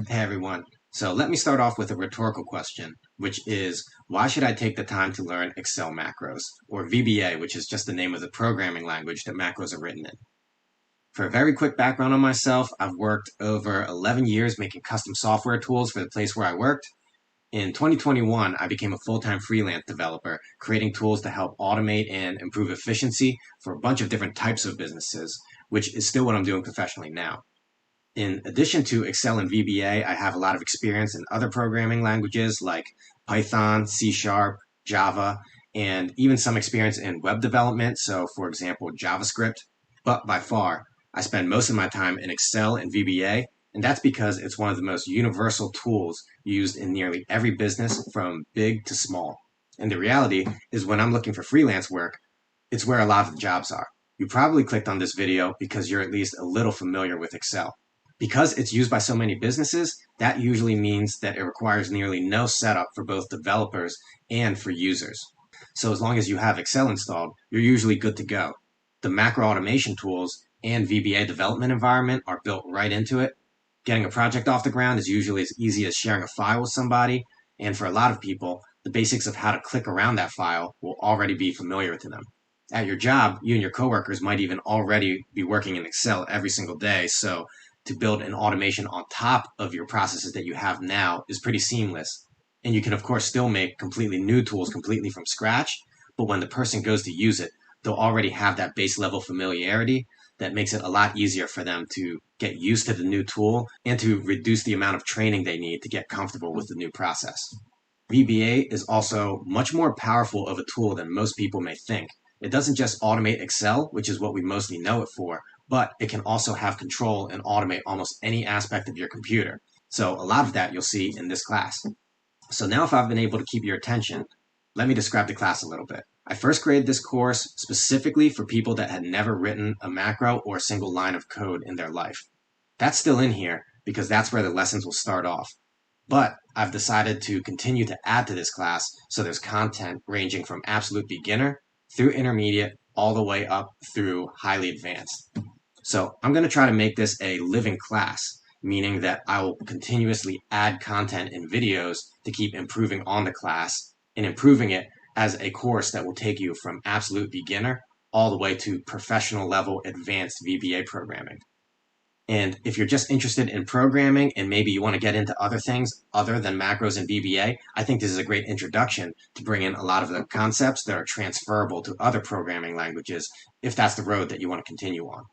Hey everyone. So let me start off with a rhetorical question, which is why should I take the time to learn Excel macros, or VBA, which is just the name of the programming language that macros are written in? For a very quick background on myself, I've worked over 11 years making custom software tools for the place where I worked. In 2021, I became a full-time freelance developer, creating tools to help automate and improve efficiency for a bunch of different types of businesses, which is still what I'm doing professionally now. In addition to Excel and VBA, I have a lot of experience in other programming languages like Python, C Sharp, Java, and even some experience in web development. So, for example, JavaScript. But by far, I spend most of my time in Excel and VBA, and that's because it's one of the most universal tools used in nearly every business from big to small. And the reality is, when I'm looking for freelance work, it's where a lot of the jobs are. You probably clicked on this video because you're at least a little familiar with Excel. Because it's used by so many businesses, that usually means that it requires nearly no setup for both developers and for users. So as long as you have Excel installed, you're usually good to go. The macro automation tools and VBA development environment are built right into it. Getting a project off the ground is usually as easy as sharing a file with somebody, and for a lot of people, the basics of how to click around that file will already be familiar to them. At your job, you and your coworkers might even already be working in Excel every single day, so to build an automation on top of your processes that you have now is pretty seamless. And you can, of course, still make completely new tools completely from scratch. But when the person goes to use it, they'll already have that base level familiarity that makes it a lot easier for them to get used to the new tool and to reduce the amount of training they need to get comfortable with the new process. VBA is also much more powerful of a tool than most people may think. It doesn't just automate Excel, which is what we mostly know it for, but it can also have control and automate almost any aspect of your computer. So a lot of that you'll see in this class. So now if I've been able to keep your attention, let me describe the class a little bit. I first created this course specifically for people that had never written a macro or a single line of code in their life. That's still in here because that's where the lessons will start off. But I've decided to continue to add to this class so there's content ranging from absolute beginner through intermediate all the way up through highly advanced. So I'm going to try to make this a living class, meaning that I will continuously add content in videos to keep improving on the class and improving it as a course that will take you from absolute beginner all the way to professional level advanced VBA programming. And if you're just interested in programming and maybe you want to get into other things other than macros and VBA, I think this is a great introduction to bring in a lot of the concepts that are transferable to other programming languages if that's the road that you want to continue on.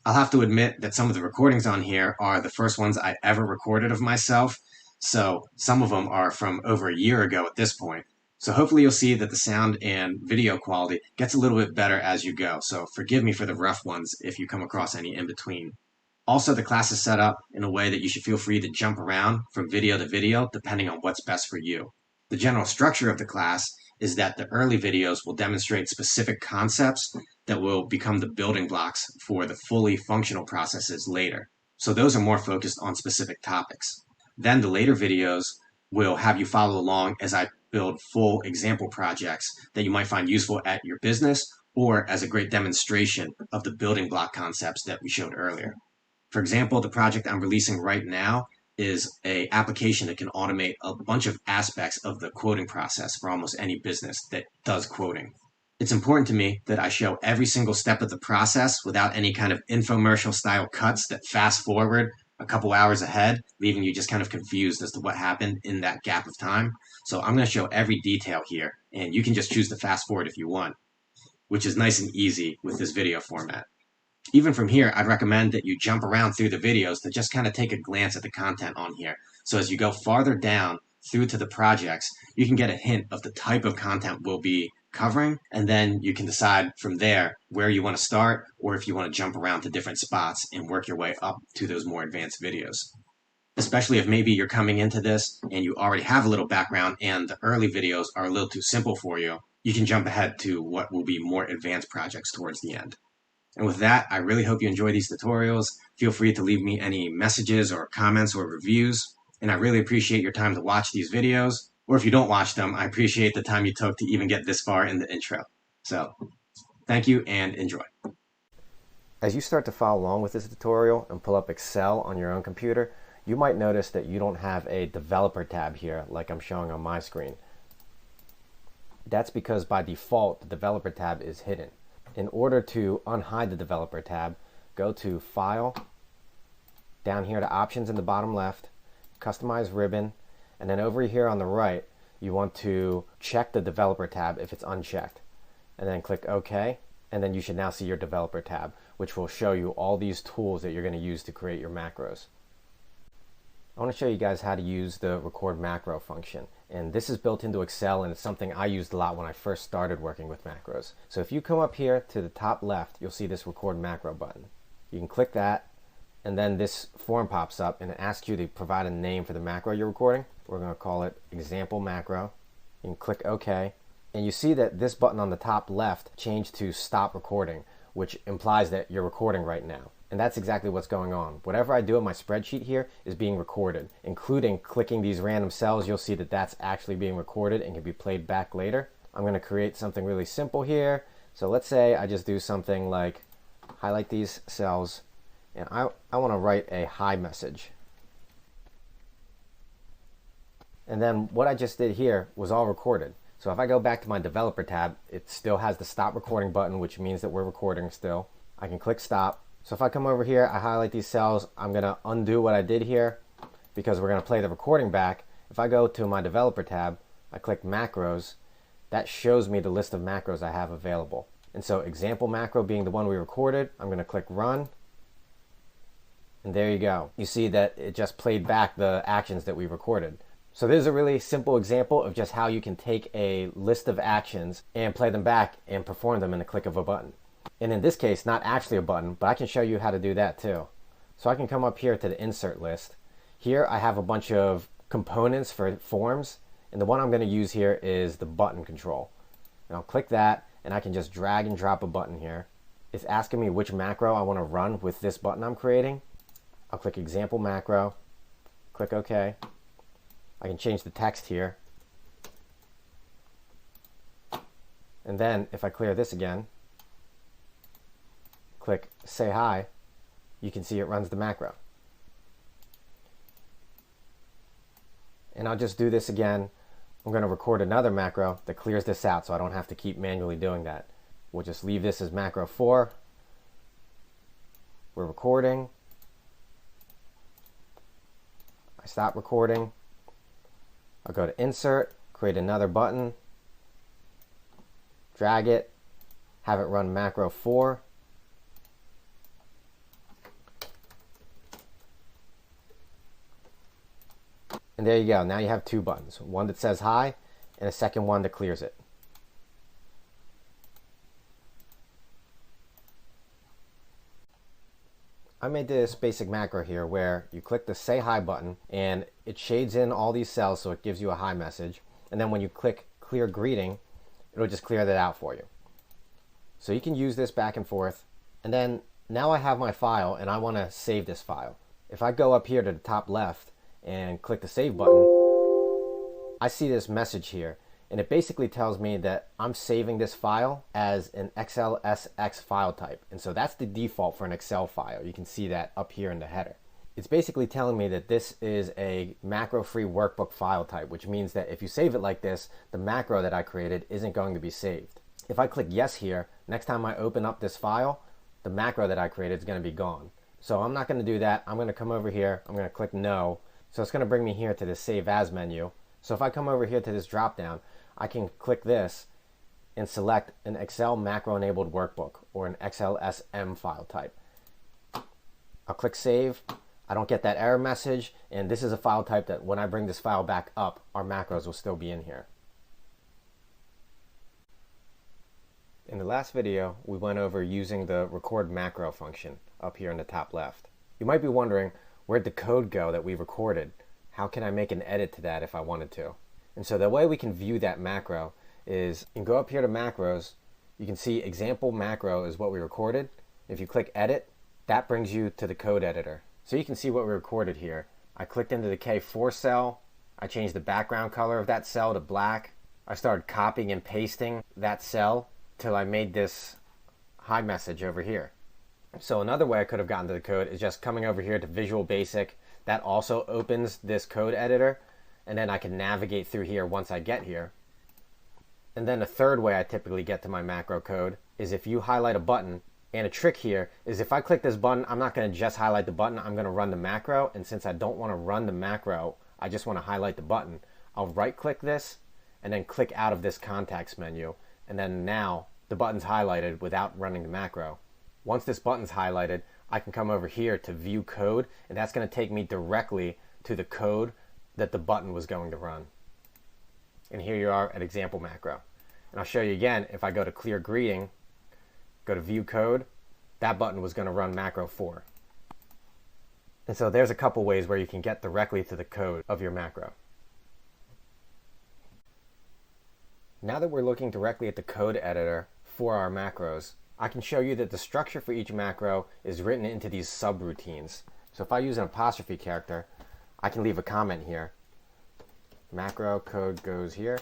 I'll have to admit that some of the recordings on here are the first ones I ever recorded of myself, so some of them are from over a year ago at this point. So hopefully you'll see that the sound and video quality gets a little bit better as you go, so forgive me for the rough ones if you come across any in between. Also, the class is set up in a way that you should feel free to jump around from video to video depending on what's best for you. The general structure of the class is that the early videos will demonstrate specific concepts that will become the building blocks for the fully functional processes later. So those are more focused on specific topics. Then the later videos will have you follow along as I build full example projects that you might find useful at your business or as a great demonstration of the building block concepts that we showed earlier. For example, the project I'm releasing right now is an application that can automate a bunch of aspects of the quoting process for almost any business that does quoting. It's important to me that I show every single step of the process without any kind of infomercial style cuts that fast forward a couple hours ahead, leaving you just kind of confused as to what happened in that gap of time. So I'm going to show every detail here, and you can just choose to fast forward if you want, which is nice and easy with this video format. Even from here, I'd recommend that you jump around through the videos to just kind of take a glance at the content on here. So as you go farther down through to the projects, you can get a hint of the type of content we'll be covering, and then you can decide from there where you want to start or if you want to jump around to different spots and work your way up to those more advanced videos. Especially if maybe you're coming into this and you already have a little background and the early videos are a little too simple for you, you can jump ahead to what will be more advanced projects towards the end. And with that, I really hope you enjoy these tutorials. Feel free to leave me any messages or comments or reviews. And I really appreciate your time to watch these videos. Or if you don't watch them, I appreciate the time you took to even get this far in the intro. So thank you and enjoy. As you start to follow along with this tutorial and pull up Excel on your own computer, you might notice that you don't have a developer tab here like I'm showing on my screen. That's because by default, the developer tab is hidden. In order to unhide the developer tab, go to File, down here to Options in the bottom left, Customize Ribbon, and then over here on the right, you want to check the developer tab if it's unchecked. And then click OK, and then you should now see your developer tab, which will show you all these tools that you're going to use to create your macros. I want to show you guys how to use the record macro function. And this is built into Excel, and it's something I used a lot when I first started working with macros. So if you come up here to the top left, you'll see this record macro button. You can click that, and then this form pops up and it asks you to provide a name for the macro you're recording. We're going to call it example macro. You can click OK, and you see that this button on the top left changed to stop recording, which implies that you're recording right now. And that's exactly what's going on. Whatever I do in my spreadsheet here is being recorded, including clicking these random cells. You'll see that that's actually being recorded and can be played back later. I'm going to create something really simple here. So let's say I just do something like highlight these cells, and I want to write a hi message. And then what I just did here was all recorded. So if I go back to my developer tab, it still has the stop recording button, which means that we're recording still. I can click stop. So if I come over here, I highlight these cells, I'm going to undo what I did here because we're going to play the recording back. If I go to my developer tab, I click macros, that shows me the list of macros I have available. And so example macro being the one we recorded, I'm going to click run. And there you go. You see that it just played back the actions that we recorded. So this is a really simple example of just how you can take a list of actions and play them back and perform them in the click of a button. And in this case, not actually a button, but I can show you how to do that too. So I can come up here to the insert list. Here I have a bunch of components for forms, and the one I'm going to use here is the button control. And I'll click that, and I can just drag and drop a button here. It's asking me which macro I want to run with this button I'm creating. I'll click example macro, click OK. I can change the text here. And then if I clear this again, click say hi, you can see it runs the macro. And I'll just do this again. I'm going to record another macro that clears this out so I don't have to keep manually doing that. We'll just leave this as macro 4. We're recording. I stop recording. I'll go to insert, create another button, drag it, have it run macro 4. And there you go. Now you have two buttons. One that says hi and a second one that clears it. I made this basic macro here where you click the say hi button and it shades in all these cells so it gives you a hi message. And then when you click clear greeting, it'll just clear that out for you. So you can use this back and forth. And then now I have my file and I want to save this file. If I go up here to the top left and click the save button, I see this message here, and it basically tells me that I'm saving this file as an XLSX file type. And so that's the default for an Excel file. You can see that up here in the header. It's basically telling me that this is a macro-free workbook file type, which means that if you save it like this, the macro that I created isn't going to be saved. If I click yes here, next time I open up this file, the macro that I created is going to be gone. So I'm not going to do that. I'm going to come over here. I'm going to click no. So it's going to bring me here to the Save As menu. So if I come over here to this drop down, I can click this and select an Excel macro-enabled workbook or an XLSM file type. I'll click Save. I don't get that error message, and this is a file type that when I bring this file back up, our macros will still be in here. In the last video, we went over using the record macro function up here in the top left. You might be wondering, where'd the code go that we recorded? How can I make an edit to that if I wanted to? And so the way we can view that macro is you can go up here to macros. You can see example macro is what we recorded. If you click edit, that brings you to the code editor. So you can see what we recorded here. I clicked into the K4 cell. I changed the background color of that cell to black. I started copying and pasting that cell till I made this hi message over here. So another way I could have gotten to the code is just coming over here to Visual Basic. That also opens this code editor, and then I can navigate through here once I get here. And then the third way I typically get to my macro code is if you highlight a button. And a trick here is if I click this button, I'm not going to just highlight the button, I'm going to run the macro. And since I don't want to run the macro, I just want to highlight the button. I'll right click this and then click out of this context menu. And then now the button's highlighted without running the macro. Once this button's highlighted, I can come over here to view code, and that's going to take me directly to the code that the button was going to run. And here you are at example macro. And I'll show you again, if I go to clear greeting, go to view code, that button was going to run macro 4. And so there's a couple ways where you can get directly to the code of your macro. Now that we're looking directly at the code editor for our macros, I can show you that the structure for each macro is written into these subroutines. So if I use an apostrophe character, I can leave a comment here. Macro code goes here.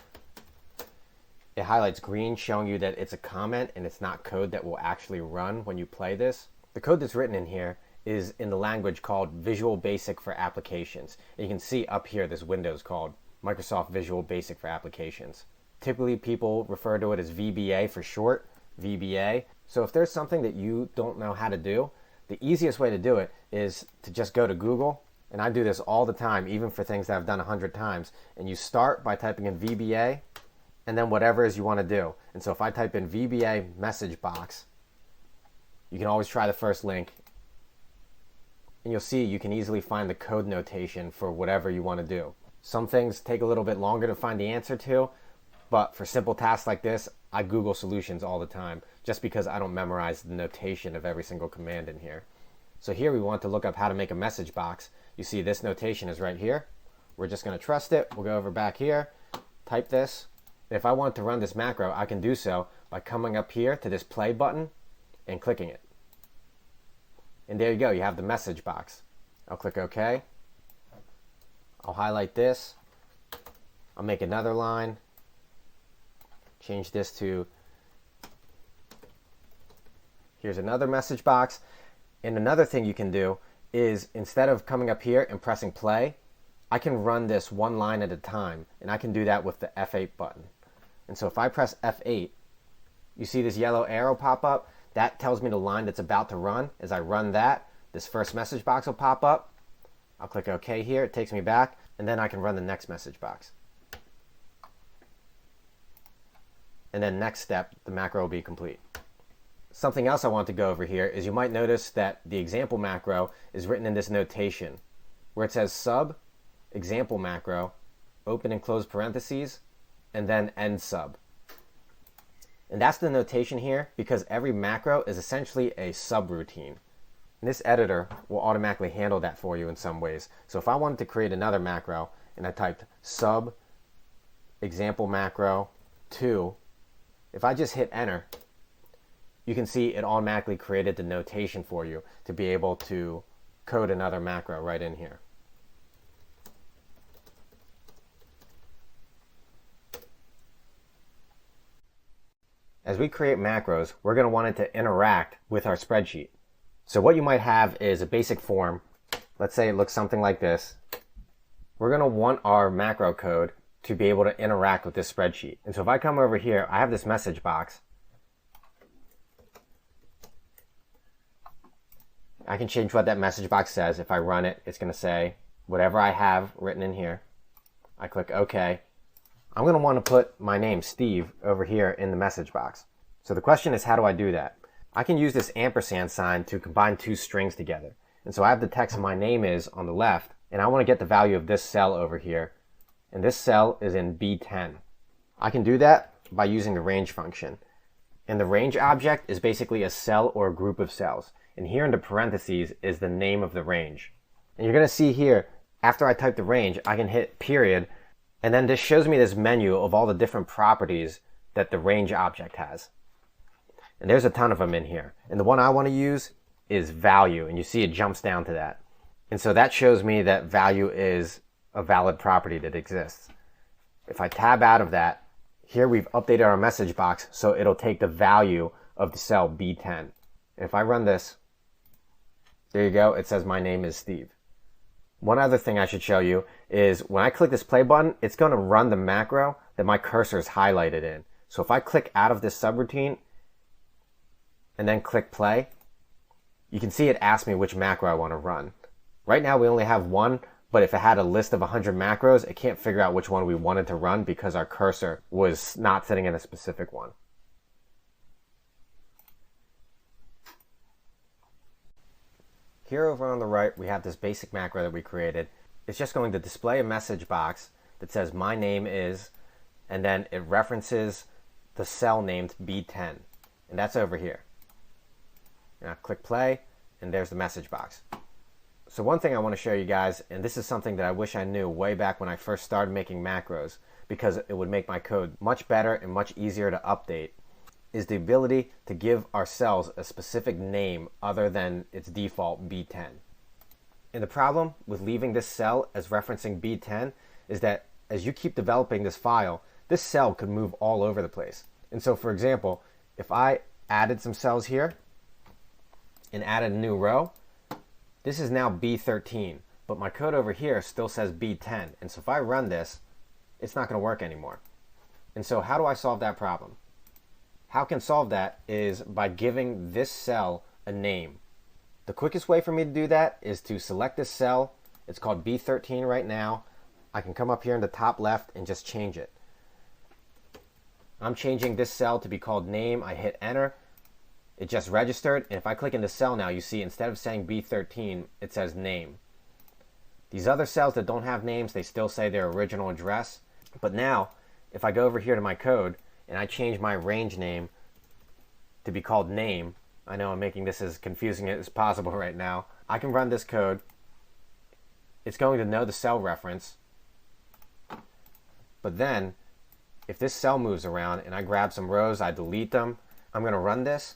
It highlights green, showing you that it's a comment and it's not code that will actually run when you play this. The code that's written in here is in the language called Visual Basic for Applications. And you can see up here this window is called Microsoft Visual Basic for Applications. Typically people refer to it as VBA for short, VBA. So if there's something that you don't know how to do, the easiest way to do it is to just go to Google. And I do this all the time, even for things that I've done 100 times. And you start by typing in VBA, and then whatever it is you want to do. And so if I type in VBA message box, you can always try the first link, and you'll see you can easily find the code notation for whatever you want to do. Some things take a little bit longer to find the answer to, but for simple tasks like this, I Google solutions all the time, just because I don't memorize the notation of every single command in here. So here we want to look up how to make a message box. You see this notation is right here. We're just going to trust it. We'll go over back here, type this. If I want to run this macro, I can do so by coming up here to this play button and clicking it. And there you go, you have the message box. I'll click OK. I'll highlight this. I'll make another line. Change this to, here's another message box. And another thing you can do is instead of coming up here and pressing play, I can run this one line at a time. And I can do that with the F8 button. And so if I press F8, you see this yellow arrow pop up. That tells me the line that's about to run. As I run that, this first message box will pop up. I'll click OK here. It takes me back. And then I can run the next message box. And then next step, the macro will be complete. Something else I want to go over here is you might notice that the example macro is written in this notation where it says sub, example macro, open and close parentheses, and then end sub. And that's the notation here because every macro is essentially a subroutine. And this editor will automatically handle that for you in some ways. So if I wanted to create another macro and I typed sub example macro 2, if I just hit enter, you can see it automatically created the notation for you to be able to code another macro right in here. As we create macros, we're going to want it to interact with our spreadsheet. So what you might have is a basic form. Let's say it looks something like this. We're going to want our macro code to be able to interact with this spreadsheet. And so if I come over here, I have this message box. I can change what that message box says. If I run it, it's going to say whatever I have written in here. I click OK. I'm going to want to put my name, Steve, over here in the message box. So the question is, how do I do that? I can use this ampersand sign to combine two strings together. And so I have the text my name is on the left, and I want to get the value of this cell over here. And this cell is in B10. I can do that by using the range function. And the range object is basically a cell or a group of cells. And here in the parentheses is the name of the range. And you're going to see here, after I type the range, I can hit period. And then this shows me this menu of all the different properties that the range object has. And there's a ton of them in here. And the one I want to use is value. And you see it jumps down to that. And so that shows me that value is a valid property that exists. If I tab out of that, here we've updated our message box so it'll take the value of the cell B10. And if I run this, There you go. It says my name is Steve. One other thing I should show you is when I click this play button, it's going to run the macro that my cursor is highlighted in. So if I click out of this subroutine and then click play, you can see it asks me which macro I want to run. Right now we only have one, but if it had a list of 100 macros, it can't figure out which one we wanted to run because our cursor was not sitting in a specific one. Here over on the right, we have this basic macro that we created. It's just going to display a message box that says my name is, and then it references the cell named B10, and that's over here. Now click play, and there's the message box. So one thing I want to show you guys, and this is something that I wish I knew way back when I first started making macros, because it would make my code much better and much easier to update, is the ability to give our cells a specific name other than its default B10. And the problem with leaving this cell as referencing B10 is that as you keep developing this file, this cell could move all over the place. And so for example, if I added some cells here and added a new row, this is now B13, but my code over here still says B10. And so if I run this, it's not going to work anymore. And so how do I solve that problem? How I can solve that is by giving this cell a name. The quickest way for me to do that is to select this cell. It's called B13 right now. I can come up here in the top left and just change it. I'm changing this cell to be called name. I hit enter. It just registered, and if I click in the cell now, you see instead of saying B13, it says name. These other cells that don't have names, they still say their original address. But now, if I go over here to my code, and I change my range name to be called name, I know I'm making this as confusing as possible right now, I can run this code. It's going to know the cell reference. But then, if this cell moves around and I grab some rows, I delete them, I'm going to run this.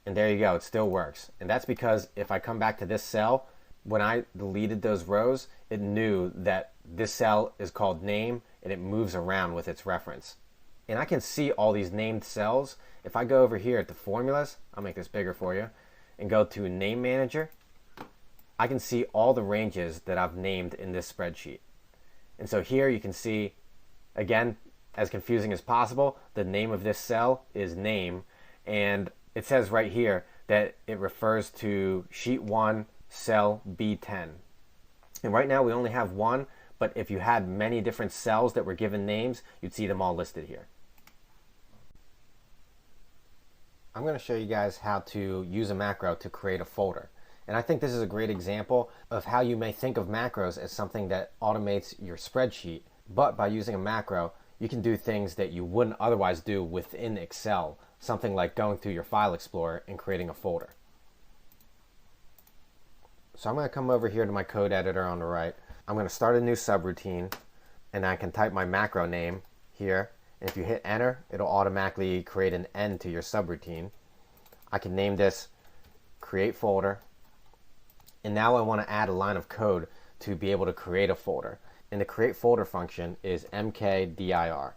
And there you go, it still works. And that's because if I come back to this cell, when I deleted those rows, it knew that this cell is called name and it moves around with its reference. And I can see all these named cells. If I go over here to formulas, I'll make this bigger for you, and go to name manager, I can see all the ranges that I've named in this spreadsheet. And so here you can see, again, as confusing as possible, the name of this cell is name, and it says right here that it refers to sheet 1 cell B10. And right now we only have one, but if you had many different cells that were given names, you'd see them all listed here. I'm going to show you guys how to use a macro to create a folder. And I think this is a great example of how you may think of macros as something that automates your spreadsheet, but by using a macro, you can do things that you wouldn't otherwise do within Excel, something like going through your file explorer and creating a folder. So I'm going to come over here to my code editor on the right. I'm going to start a new subroutine, and I can type my macro name here. And if you hit enter, it'll automatically create an end to your subroutine. I can name this create folder. And now I want to add a line of code to be able to create a folder. And the create folder function is mkdir.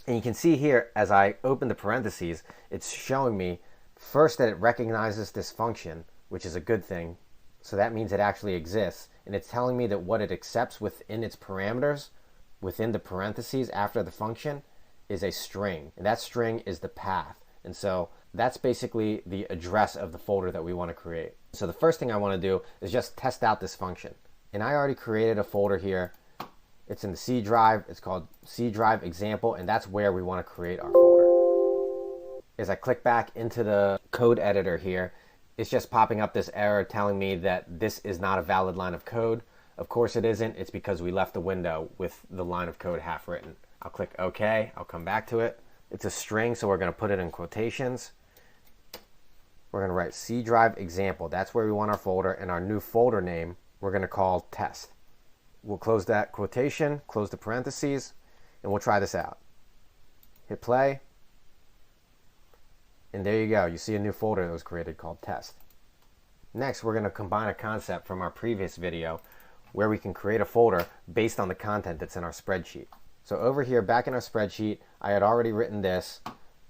And you can see here, as I open the parentheses, it's showing me first that it recognizes this function, which is a good thing. So that means it actually exists. And it's telling me that what it accepts within its parameters, within the parentheses after the function, is a string. And that string is the path. And so that's basically the address of the folder that we want to create. So the first thing I want to do is just test out this function. And I already created a folder here. It's in the C drive. It's called C drive example, and that's where we want to create our folder. As I click back into the code editor here, it's just popping up this error telling me that this is not a valid line of code. Of course it isn't. It's because we left the window with the line of code half written. I'll click OK. I'll come back to it. It's a string, so we're going to put it in quotations. We're going to write C drive example. That's where we want our folder, and our new folder name we're going to call test. We'll close that quotation, close the parentheses, and we'll try this out. Hit play. And there you go. You see a new folder that was created called test. Next, we're going to combine a concept from our previous video where we can create a folder based on the content that's in our spreadsheet. So over here, back in our spreadsheet, I had already written this.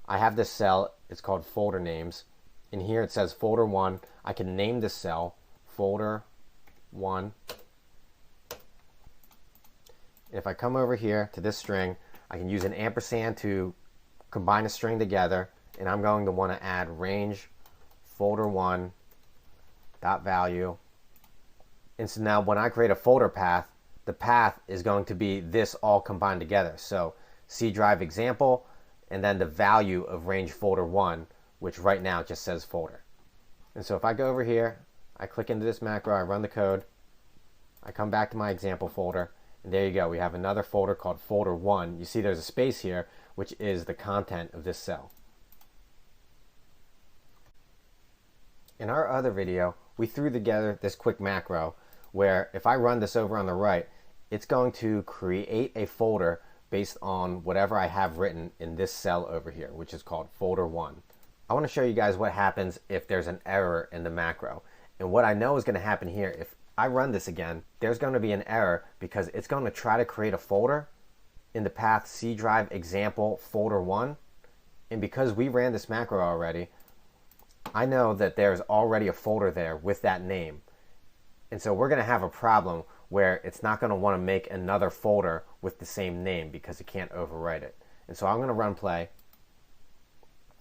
I have this cell. It's called folder names. In here it says folder 1. I can name this cell folder 1. If I come over here to this string, I can use an ampersand to combine a string together, and I'm going to want to add range folder 1 dot value. And so now when I create a folder path, the path is going to be this all combined together. So C drive example, and then the value of range folder 1, which right now just says folder. And so if I go over here, I click into this macro, I run the code, I come back to my example folder, and there you go. We have another folder called folder 1. You see there's a space here, which is the content of this cell. In our other video, we threw together this quick macro where if I run this over on the right, it's going to create a folder based on whatever I have written in this cell over here, which is called folder 1. I want to show you guys what happens if there's an error in the macro. And what I know is going to happen here, if I run this again, there's going to be an error because it's going to try to create a folder in the path C drive example folder 1. And because we ran this macro already, I know that there's already a folder there with that name. And so we're going to have a problem where it's not going to want to make another folder with the same name because it can't overwrite it. And so I'm going to run play.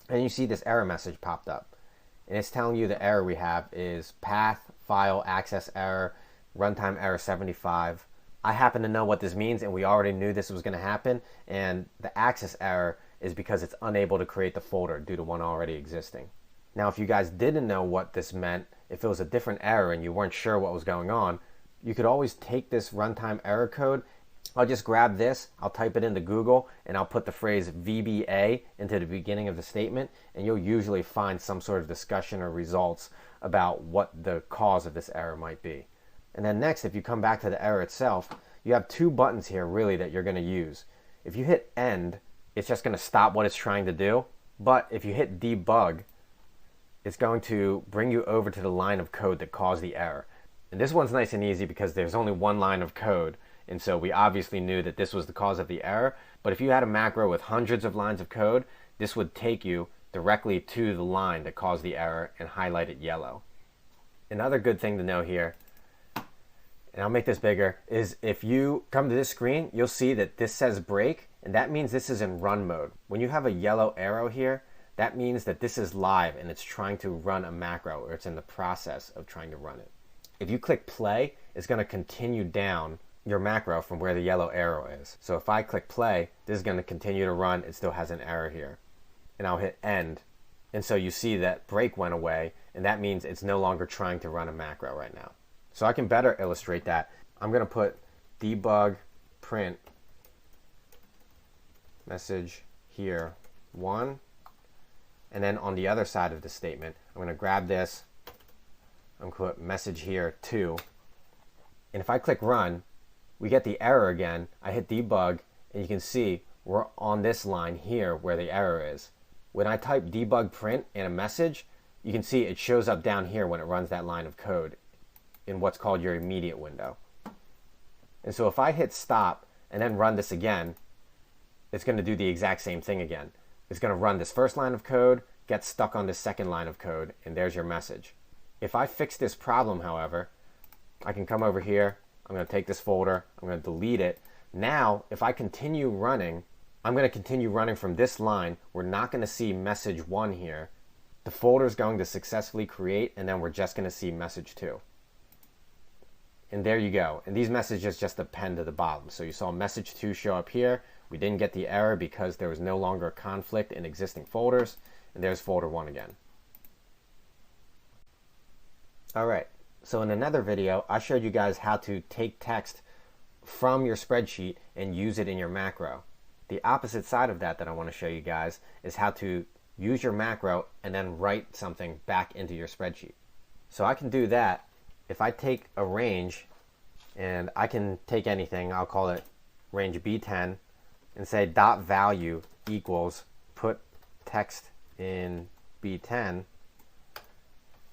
And you see this error message popped up. And it's telling you the error we have is path file access error, runtime error 75. I happen to know what this means, and we already knew this was going to happen. And the access error is because it's unable to create the folder due to one already existing. Now, if you guys didn't know what this meant, if it was a different error and you weren't sure what was going on, you could always take this runtime error code. I'll just grab this, I'll type it into Google, and I'll put the phrase VBA into the beginning of the statement, and you'll usually find some sort of discussion or results about what the cause of this error might be. And then next, if you come back to the error itself, you have two buttons here really that you're going to use. If you hit end, it's just going to stop what it's trying to do, but if you hit debug, it's going to bring you over to the line of code that caused the error. And this one's nice and easy because there's only one line of code. And so we obviously knew that this was the cause of the error. But if you had a macro with hundreds of lines of code, this would take you directly to the line that caused the error and highlight it yellow. Another good thing to know here, and I'll make this bigger, is if you come to this screen, you'll see that this says break, and that means this is in run mode. When you have a yellow arrow here, that means that this is live and it's trying to run a macro, or it's in the process of trying to run it. If you click play, it's going to continue down your macro from where the yellow arrow is. So if I click play, this is going to continue to run. It still has an error here. And I'll hit end. And so you see that break went away, and that means it's no longer trying to run a macro right now. So I can better illustrate that. I'm going to put debug print message here 1. And then on the other side of the statement, I'm going to grab this. I'm going to put message here 2. And if I click run, we get the error again. I hit debug, and you can see we're on this line here where the error is. When I type debug print in a message, you can see it shows up down here when it runs that line of code in what's called your immediate window. And so if I hit stop and then run this again, it's going to do the exact same thing again. It's going to run this first line of code, get stuck on this second line of code, and there's your message. If I fix this problem, however, I can come over here, I'm going to take this folder, I'm going to delete it. Now, if I continue running, I'm going to continue running from this line. We're not going to see message 1 here. The folder is going to successfully create, and then we're just going to see message 2. And there you go. And these messages just append to the bottom. So you saw message 2 show up here. We didn't get the error because there was no longer a conflict in existing folders. And there's folder 1 again. All right. So in another video, I showed you guys how to take text from your spreadsheet and use it in your macro. The opposite side of that I want to show you guys is how to use your macro and then write something back into your spreadsheet. So I can do that if I take a range, and I can take anything. I'll call it range B10 and say dot value equals put text in B10, and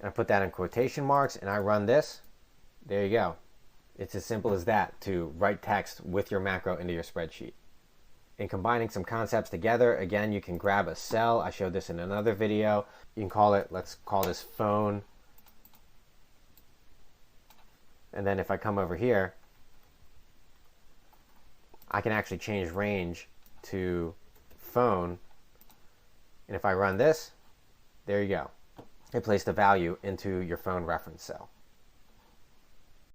I put that in quotation marks, and I run this. There you go. It's as simple as that to write text with your macro into your spreadsheet. And combining some concepts together, again, you can grab a cell. I showed this in another video. You can call it, let's call this phone. And then if I come over here, I can actually change range to phone. And if I run this, there you go. It placed a value into your phone reference cell.